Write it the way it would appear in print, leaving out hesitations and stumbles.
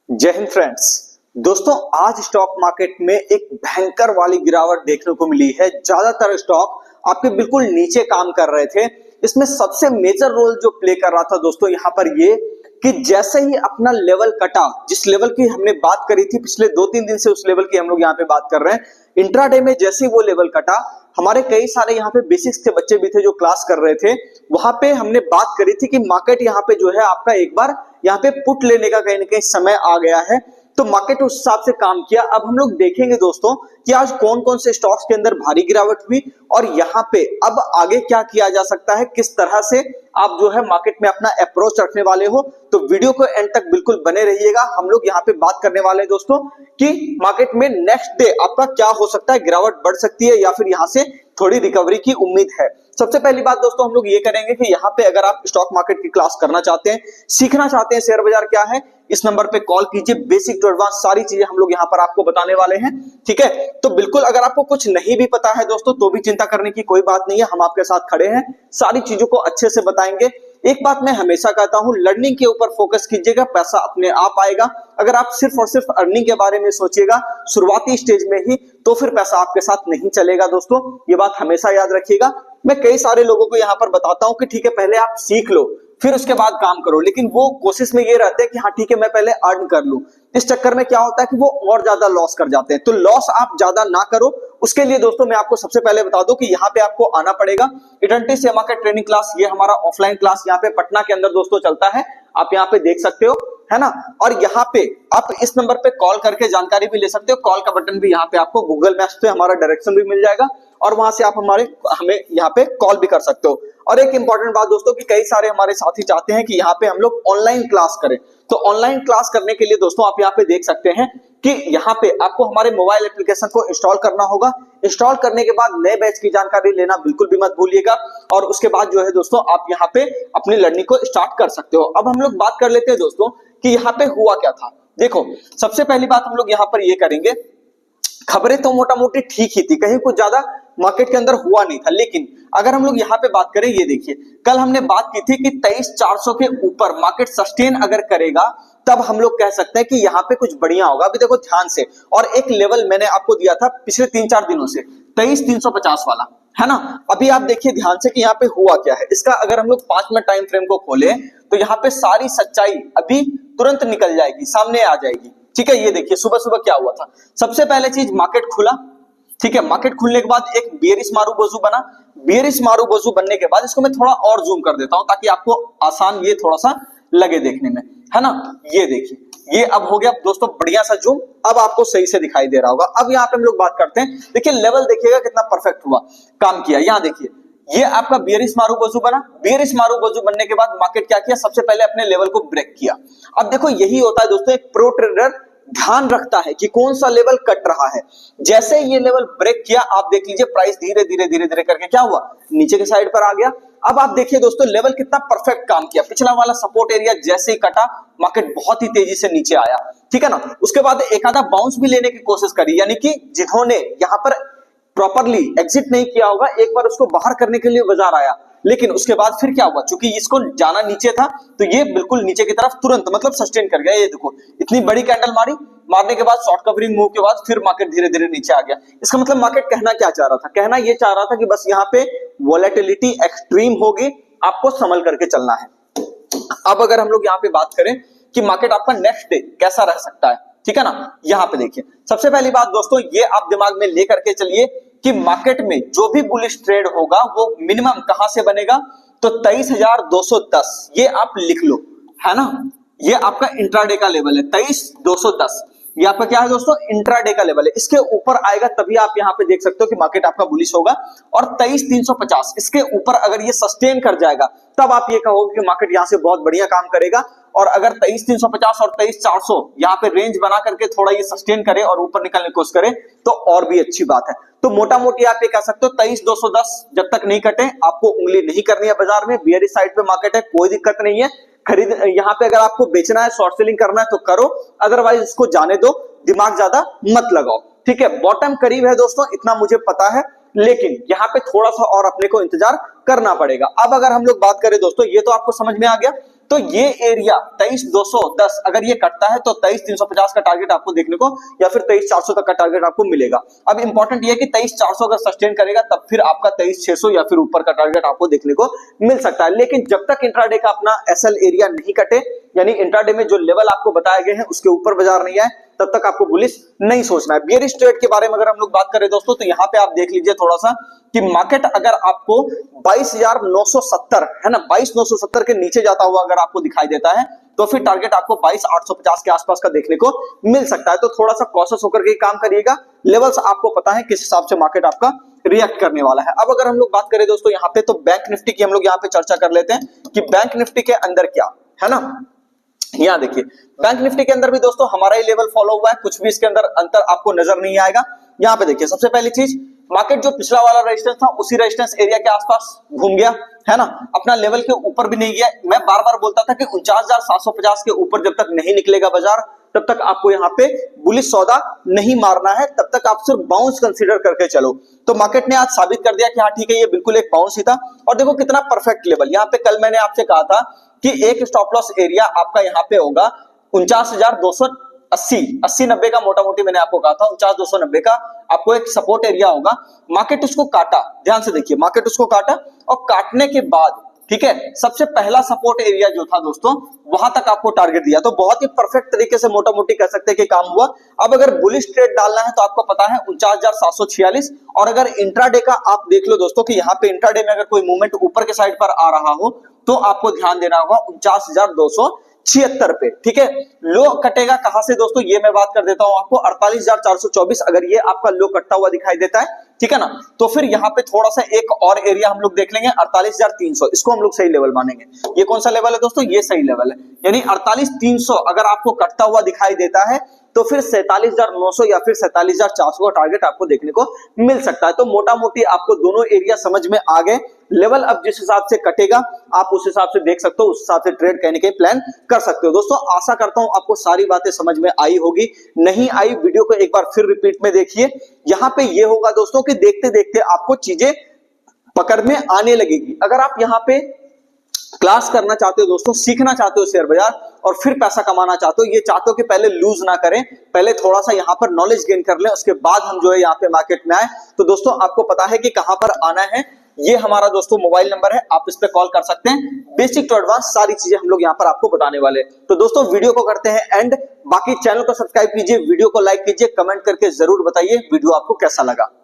जय हिंद फ्रेंड्स। दोस्तों आज स्टॉक मार्केट में एक भयंकर वाली गिरावट देखने को मिली है। ज्यादातर स्टॉक आपके बिल्कुल नीचे काम कर रहे थे। इसमें सबसे मेजर रोल जो प्ले कर रहा था दोस्तों यहाँ पर ये कि जैसे ही अपना लेवल कटा, जिस लेवल की हमने बात करी थी पिछले 2-3 दिन से, उस लेवल की हम लोग यहाँ पे बात कर रहे हैं। इंट्राडे में जैसे ही वो लेवल कटा, हमारे कई सारे यहाँ पे बेसिक्स के बच्चे भी थे जो क्लास कर रहे थे। वहां पे हमने बात करी थी कि मार्केट यहाँ पे जो है आपका एक बार यहाँ पे पुट लेने का कहीं ना कहीं समय आ गया है, तो मार्केट उस हिसाब से काम किया। अब हम लोग देखेंगे दोस्तों कि आज कौन कौन से स्टॉक्स के अंदर भारी गिरावट हुई और यहाँ पे अब आगे क्या किया जा सकता है, किस तरह से आप जो है मार्केट में अपना अप्रोच रखने वाले हो। तो वीडियो को एंड तक बिल्कुल बने रहिएगा। हम लोग यहाँ पे बात करने वाले हैं दोस्तों कि मार्केट में नेक्स्ट डे आपका क्या हो सकता है, गिरावट बढ़ सकती है या फिर यहाँ से थोड़ी रिकवरी की उम्मीद है। सबसे पहली बात दोस्तों हम लोग ये करेंगे कि यहाँ पे अगर आप स्टॉक मार्केट की क्लास करना चाहते हैं, सीखना चाहते हैं शेयर बाजार क्या है, इस नंबर पे कॉल कीजिए। बेसिक टू एडवांस सारी चीजें हम लोग यहाँ पर आपको बताने वाले हैं, ठीक है। तो बिल्कुल अगर आपको कुछ नहीं भी पता है दोस्तों तो भी चिंता करने की कोई बात नहीं है, हम आपके साथ खड़े हैं, सारी चीजों को अच्छे से बताएंगे। एक बात मैं हमेशा कहता हूं, लर्निंग के ऊपर फोकस कीजिएगा, पैसा अपने आप आएगा। अगर आप सिर्फ और सिर्फ अर्निंग के बारे में सोचिएगा शुरुआती स्टेज में ही, तो फिर पैसा आपके साथ नहीं चलेगा दोस्तों, ये बात हमेशा याद रखिएगा। मैं कई सारे लोगों को यहाँ पर बताता हूं कि ठीक है पहले आप सीख लो फिर उसके बाद काम करो, लेकिन वो कोशिश में ये रहते हैं कि हाँ ठीक है मैं पहले अर्न कर लूं। इस चक्कर में क्या होता है कि वो और ज्यादा लॉस कर जाते हैं। तो लॉस आप ज्यादा ना करो, उसके लिए दोस्तों मैं आपको सबसे पहले बता दूं कि यहाँ पे आपको आना पड़ेगा। इडेंटिटी शेयर मार्केट ट्रेनिंग क्लास, ये हमारा ऑफलाइन क्लास यहाँ पे पटना के अंदर दोस्तों चलता है, आप यहाँ पे देख सकते हो, है ना। और यहाँ पे आप इस नंबर पे कॉल करके जानकारी भी ले सकते हो। कॉल का बटन भी यहाँ पे आपको गूगल मैप्स पे हमारा डायरेक्शन भी मिल जाएगा और वहां से आप हमें यहाँ पे कॉल भी कर सकते हो। और एक इंपॉर्टेंट बात दोस्तों कि कई सारे हमारे साथी चाहते हैं कि यहाँ पे हम लोग ऑनलाइन क्लास करें, तो ऑनलाइन क्लास करने के लिए दोस्तों आप यहाँ पे देख सकते हैं कि यहाँ पे आपको हमारे मोबाइल एप्लीकेशन को इंस्टॉल करना होगा। इंस्टॉल करने के बाद नए बैच की जानकारी लेना बिल्कुल भी मत भूलिएगा और उसके बाद जो है दोस्तों आप यहाँ पे अपनी लर्निंग को स्टार्ट कर सकते हो। अब हम लोग बात कर लेते हैं दोस्तों कि यहाँ पे हुआ क्या था। देखो सबसे पहली बात हम लोग यहाँ पर ये करेंगे, खबरें तो मोटा मोटी ठीक ही थी, कहीं कुछ ज्यादा मार्केट के अंदर हुआ नहीं था। लेकिन अगर हम लोग यहाँ पे बात करें, ये देखिए कल हमने बात की थी कि 23,400 के ऊपर मार्केट सस्टेन अगर करेगा तब हम लोग कह सकते हैं कि यहाँ पे कुछ बढ़िया होगा। अभी देखो ध्यान से, और एक लेवल मैंने आपको दिया था पिछले 3-4 दिनों से 23,350 वाला, है ना। अभी आप देखिए ध्यान से कि यहाँ पे हुआ क्या है। इसका अगर हम लोग 5 मिनट टाइम फ्रेम को खोले तो यहाँ पे सारी सच्चाई अभी तुरंत निकल जाएगी, सामने आ जाएगी, ठीक है। ये देखिए सुबह सुबह क्या हुआ था। सबसे पहले चीज मार्केट खुला, ठीक है। मार्केट खुलने के बाद एक बेयरिश मारूबोजू बना। बेयरिश मारूबोजू बनने के बाद इसको मैं थोड़ा और जूम कर देता हूं ताकि आपको आसान ये थोड़ा सा लगे देखने में, है ना। ये देखिए ये अब हो गया दोस्तों बढ़िया सा जूम, अब आपको सही से दिखाई दे रहा होगा। अब यहाँ पे हम लोग बात करते हैं, देखिए लेवल देखिएगा कितना परफेक्ट हुआ, काम किया। यहाँ देखिए ये आपका बेयरिश मारूबोजू बना। बेयरिश मारूबोजू बनने के बाद मार्केट क्या किया, सबसे पहले अपने लेवल को ब्रेक किया। अब देखो यही होता है दोस्तों, एक प्रो ट्रेडर ध्यान रखता है कि कौन सा लेवल कट रहा है। जैसे ये लेवल ब्रेक किया आप देख लीजिए प्राइस धीरे धीरे धीरे धीरे करके क्या हुआ, नीचे के साइड पर आ गया। अब आप देखिए दोस्तों लेवल कितना परफेक्ट काम किया। पिछला वाला सपोर्ट एरिया जैसे ही कटा मार्केट बहुत ही तेजी से नीचे आया, ठीक है ना। उसके बाद एक आधा बाउंस भी लेने की कोशिश करी, यानी कि जिन्होंने यहाँ पर प्रॉपरली एग्जिट नहीं किया होगा एक बार उसको बाहर करने के लिए बाजार आया। लेकिन उसके बाद फिर क्या हुआ, चूंकि इसको जाना नीचे था तो ये बिल्कुल नीचे की तरफ तुरंत मतलब सस्टेन कर गया। ये देखो इतनी बड़ी कैंडल मारी, मारने के बाद शॉर्ट कवरिंग मूव के बाद फिर मार्केट धीरे धीरे नीचे आ गया। इसका मतलब मार्केट कहना क्या चाह रहा था, कहना ये चाह रहा था कि बस यहाँ पे वोलेटिलिटी एक्सट्रीम होगी, आपको संभल करके चलना है। अब अगर हम लोग यहाँ पे बात करें कि मार्केट आपका नेक्स्ट डे कैसा रह सकता है, ठीक है ना। यहाँ पे देखिए सबसे पहली बात दोस्तों ये आप दिमाग में लेकर के चलिए कि मार्केट में जो भी बुलिश ट्रेड होगा वो मिनिमम कहां से बनेगा, तो 23,210 ये आप लिख लो, है ना। ये आपका इंट्राडे का लेवल है 23,210, ये आपका क्या है दोस्तों, इंट्राडे का लेवल है। इसके ऊपर आएगा तभी आप यहाँ पे देख सकते हो कि मार्केट आपका बुलिश होगा। और 23,350 इसके ऊपर अगर ये सस्टेन कर जाएगा तब आप ये कहोगे कि मार्केट यहाँ से बहुत बढ़िया काम करेगा। और अगर 23,350 और 23,400 यहाँ पे रेंज बना करके थोड़ा ये सस्टेन करे और ऊपर निकलने की कोशिश करे तो और भी अच्छी बात है। तो मोटा मोटी आप ये कह सकते हो 23,210 जब तक नहीं कटे आपको उंगली नहीं करनी है बाजार में। बियरिश साइड पे मार्केट है, कोई दिक्कत नहीं है। खरीद यहाँ पे अगर आपको बेचना है, शॉर्ट सेलिंग करना है तो करो, अदरवाइज इसको जाने दो, दिमाग ज्यादा मत लगाओ, ठीक है। बॉटम करीब है दोस्तों, इतना मुझे पता है, लेकिन यहाँ पे थोड़ा सा और अपने को इंतजार करना पड़ेगा। अब अगर हम लोग बात करें दोस्तों, ये तो आपको समझ में आ गया तो ये एरिया 23,210 अगर ये कटता है तो 23,350 का टारगेट आपको देखने को या फिर 23,400 तक का टारगेट आपको मिलेगा। अब इंपॉर्टेंट ये है कि 23,400 अगर सस्टेन करेगा तब फिर आपका 23,600 या फिर ऊपर का टारगेट आपको देखने को मिल सकता है। लेकिन जब तक इंट्राडे का अपना एसएल एरिया नहीं कटे, यानी इंट्राडे में जो लेवल आपको बताए गए हैं उसके ऊपर बाजार नहीं आए, तब तक आपको बुलिश नहीं सोचना है। बियरिश ट्रेड के बारे में अगर हम लोग बात करें दोस्तों, तो यहाँ पे आप देख लीजिए थोड़ा सा कि मार्केट अगर आपको 22,970 है ना, 22,970 के नीचे जाता हुआ अगर आपको दिखाई देता है तो फिर टारगेट आपको 22,850 के आसपास का देखने को मिल सकता है। तो थोड़ा सा कॉशियस होकर के काम करिएगा, लेवल्स आपको पता है किस हिसाब से मार्केट आपका रिएक्ट करने वाला है। अब अगर हम लोग बात करें दोस्तों यहाँ पे, तो बैंक निफ्टी की हम लोग यहाँ पे चर्चा कर लेते हैं कि बैंक निफ्टी के अंदर क्या है ना। यहाँ देखिए बैंक निफ्टी के अंदर भी दोस्तों हमारा ही लेवल फॉलो हुआ है, कुछ भी इसके अंदर अंतर आपको नजर नहीं आएगा। यहाँ पे देखिए सबसे पहली चीज, मार्केट जो पिछला वाला रेजिस्टेंस था उसी रेजिस्टेंस एरिया के आसपास घूम गया है ना, अपना लेवल के ऊपर भी नहीं गया। मैं बार बार बोलता था कि 49,750 के ऊपर जब तक नहीं निकलेगा बाजार तब तक आपको यहाँ पे बुलिश सौदा नहीं मारना है, तब तक आप सिर्फ बाउंस कंसीडर करके चलो। तो मार्केट ने आज साबित कर दिया कि हाँ ठीक है, ये बिल्कुल एक बाउंस ही था। और देखो कितना परफेक्ट लेवल, यहाँ पे कल मैंने आपसे कहा था कि एक स्टॉप लॉस एरिया आपका यहाँ पे होगा 49,280-90 का, मोटा मोटी मैंने आपको कहा था 49,290 का आपको एक सपोर्ट एरिया होगा। मार्केट उसको काटा, ध्यान से देखिए, मार्केट उसको काटा और काटने के बाद ठीक है सबसे पहला सपोर्ट एरिया जो था दोस्तों वहां तक आपको टारगेट दिया। तो बहुत ही परफेक्ट तरीके से मोटा मोटी कह सकते हैं कि काम हुआ। अब अगर बुलिश ट्रेड डालना है तो आपको पता है 49,746, और अगर इंट्राडे का आप देख लो दोस्तों कि यहाँ पे इंट्राडे में अगर कोई मूवमेंट ऊपर के साइड पर आ रहा हो तो आपको ध्यान देना होगा 49,276 पे, ठीक है। लो कटेगा कहां से दोस्तों, ये मैं बात कर देता हूं आपको, 48,424 अगर ये आपका लो कटता हुआ दिखाई देता है, ठीक है ना, तो फिर यहाँ पे थोड़ा सा एक और एरिया हम लोग देख लेंगे 48,300, इसको हम लोग सही लेवल मानेंगे। ये कौन सा लेवल है दोस्तों, ये सही लेवल है, यानी 48,300 अगर आपको कटता हुआ दिखाई देता है तो फिर 47,900 या फिर 47,400 का टारगेट आपको देखने को मिल सकता है। तो मोटा मोटी आपको दोनों एरिया समझ में आ गए। लेवल अब जिस हिसाब से कटेगा आप उस हिसाब से देख सकते हो, उस हिसाब से ट्रेड कहने के प्लान कर सकते हो। दोस्तों आशा करता हूं आपको सारी बातें समझ में आई होगी, नहीं आई वीडियो को एक बार फिर रिपीट में देखिए। यहां पे ये होगा दोस्तों कि देखते देखते आपको चीजें पकड़ में आने लगेगी। अगर आप यहाँ पे क्लास करना चाहते हो दोस्तों, सीखना चाहते हो शेयर बाजार और फिर पैसा कमाना चाहते हो, ये चाहते हो कि पहले लूज ना करें, पहले थोड़ा सा यहाँ पर नॉलेज गेन कर लें, उसके बाद हम जो है यहाँ पे मार्केट में आए, तो दोस्तों आपको पता है कि कहां पर आना है। ये हमारा दोस्तों मोबाइल नंबर है, आप इस पे कॉल कर सकते हैं। बेसिक टू एडवांस सारी चीजें हम लोग यहाँ पर आपको बताने वाले हैं। तो दोस्तों वीडियो को करते हैं एंड, बाकी चैनल को सब्सक्राइब कीजिए, वीडियो को लाइक कीजिए, कमेंट करके जरूर बताइए वीडियो आपको कैसा लगा।